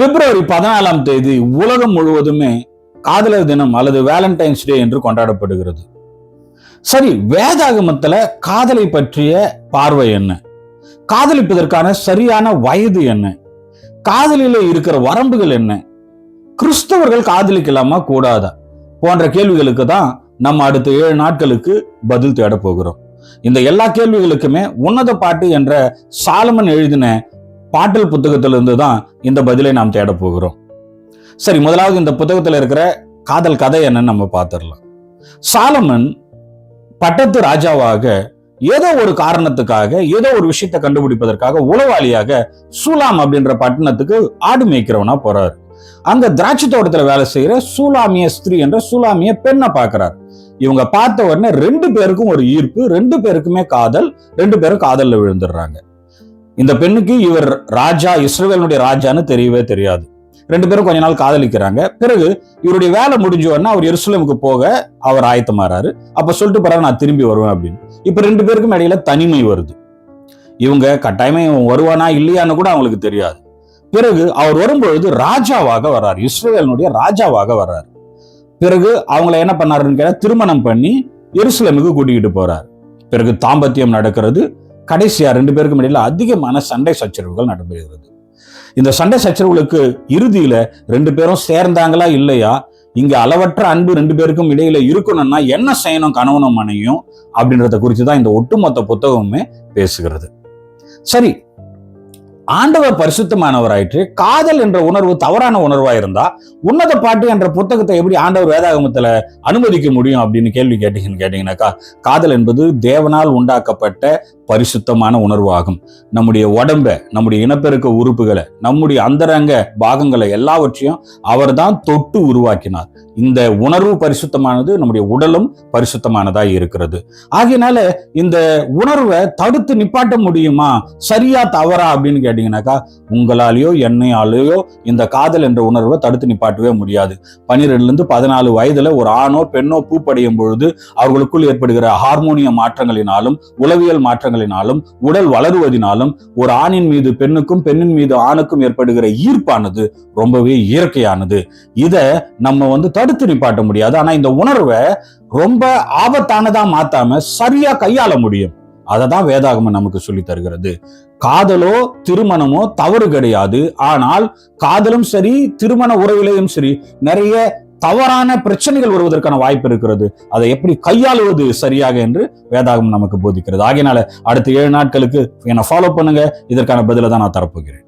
பிப்ரவரி 14 உலகம் முழுவதுமே காதலர் தினம் அல்லது வேலண்டைன்ஸ் டே என்று கொண்டாடப்படுகிறது. சரி, வேதாகமத்துல காதலை பற்றிய பார்வை என்ன? காதலிப்பதற்கான சரியான வயது என்ன? காதலில இருக்கிற வரம்புகள் என்ன? கிறிஸ்தவர்கள் காதலிக்கலாமா கூடாதா போன்ற கேள்விகளுக்கு தான் நம்ம அடுத்த 7 நாட்களுக்கு பதில் தேட போகிறோம். இந்த எல்லா கேள்விகளுக்குமே உன்னத பாட்டு என்ற சாலமன் எழுதின பாட்டல் புத்தகத்திலிருந்து தான் இந்த பதிலை நாம் தேட போகிறோம். சரி, முதலாவது இந்த புத்தகத்தில் இருக்கிற காதல் கதை என்னன்னு நம்ம பார்த்துடலாம். சாலமன் பட்டத்து ராஜாவாக ஏதோ ஒரு காரணத்துக்காக, ஏதோ ஒரு விஷயத்தை கண்டுபிடிப்பதற்காக உளவாளியாக சூலாம் அப்படின்ற பட்டணத்துக்கு ஆடு மேய்க்கிறவனா போறாரு. அங்க திராட்சை தோட்டத்துல வேலை செய்யற சூலாமிய ஸ்திரீ என்ற சூலாமிய பெண்ணை பார்க்கிறார். இவங்க பார்த்த உடனே 2 பேருக்கும் ஒரு ஈர்ப்பு, 2 பேருக்குமே காதல், 2 பேரும் காதல்ல விழுந்துடுறாங்க. இந்த பெண்ணுக்கு இவர் ராஜா, இஸ்ரவேலுடைய ராஜான்னு தெரியவே தெரியாது. 2 பேரும் கொஞ்ச நாள் காதலிக்கிறாங்க. பிறகு இவருடைய வேலை முடிஞ்ச உடனே அவர் எருசலேமுக்கு போக அவர் ஆயத்தமாறாரு. அப்ப சொல்லிட்டு பிறகு நான் திரும்பி வருவேன் அப்படின்னு. இப்ப 2 பேருக்கும் இடையில தனிமை வருது. இவங்க கட்டாயமா இவன் வருவானா இல்லையான்னு கூட அவங்களுக்கு தெரியாது. பிறகு அவர் வரும்பொழுது ராஜாவாக வர்றாரு, இஸ்ரவேலுடைய ராஜாவாக வர்றாரு. பிறகு அவங்கள என்ன பண்ணாருன்னு கேட்டா திருமணம் பண்ணி எருசலேமுக்கு கூட்டிக்கிட்டு போறாரு. பிறகு தாம்பத்தியம் நடக்கிறது. கடைசியா 2 பேருக்கும் இடையில அதிகமான சண்டை சச்சரவுகள் நடைபெறுகிறது. இந்த சண்டை சச்சரவுகளுக்கு இறுதியில 2 பேரும் சேர்ந்தாங்களா இல்லையா, இங்க அளவற்ற அன்பு 2 பேருக்கும் இடையில இருக்கணும்னா என்ன செய்யணும் கணவனும் மனைவியும் அப்படின்றத குறித்துதான் இந்த ஒட்டுமொத்த புத்தகமுமே பேசுகிறது. சரி, ஆண்டவர் பரிசுத்தமானவராயிற்று. காதல் என்ற உணர்வு தவறான உணர்வா இருந்தா உன்னத பாட்டு என்ற புத்தகத்தை எப்படி ஆண்டவர் வேதாகமத்துல அனுமதிக்க முடியும் அப்படின்னு கேள்வி கேட்டீங்கன்னாக்கா, காதல் என்பது தேவனால் உண்டாக்கப்பட்ட பரிசுத்தமான உணர்வு ஆகும். நம்முடைய உடம்ப, நம்முடைய இனப்பெருக்க உறுப்புகளை, நம்முடைய அந்தரங்க பாகங்களை எல்லாவற்றையும் அவர் தான் தொட்டு உருவாக்கினார். இந்த உணர்வு பரிசுத்தமானது, நம்முடைய உடலும் பரிசுத்தமானதா இருக்கிறது. ஆகையினால இந்த உணர்வை தடுத்து நிப்பாட்ட முடியுமா, சரியா தவறா அப்படின்னு கேட்டீங்கன்னாக்கா, உங்களாலேயோ என்னையாலேயோ இந்த காதல் என்ற உணர்வை தடுத்து நிப்பாட்டவே முடியாது. 12 to 14 வயதுல ஒரு ஆணோ பெண்ணோ பூப்படையும் பொழுது அவர்களுக்குள் ஏற்படுகிற ஹார்மோனிய மாற்றங்களினாலும் உளவியல் மாற்றங்களினாலும் உடல் வளருவதினாலும் ஒரு ஆணின் மீது பெண்ணுக்கும் பெண்ணின் மீது ஆணுக்கும் ஏற்படுகிற ஈர்ப்பானது ரொம்பவே இயற்கையானது. இத நம்ம தடுத்து நிப்பாட்ட முடியாது. ஆனா இந்த உணர்வை ரொம்ப ஆபத்தானதா மாத்தாம சரியா கையாள முடியும். அததான் வேதாகமம் நமக்கு சொல்லி தருகிறது. காதலோ திருமணமோ தவறு கிடையாது. ஆனால் காதலும் சரி, திருமண உறவிலையும் சரி, நிறைய தவறான பிரச்சனைகள் வருவதற்கான வாய்ப்பு இருக்கிறது. அதை எப்படி கையாளுவது சரியாக என்று வேதாகமம் நமக்கு போதிக்கிறது. ஆகையினால அடுத்த 7 நாட்களுக்கு என்னை ஃபாலோ பண்ணுங்க. இதற்கான பதிலை தான் நான் தரப்போகிறேன்.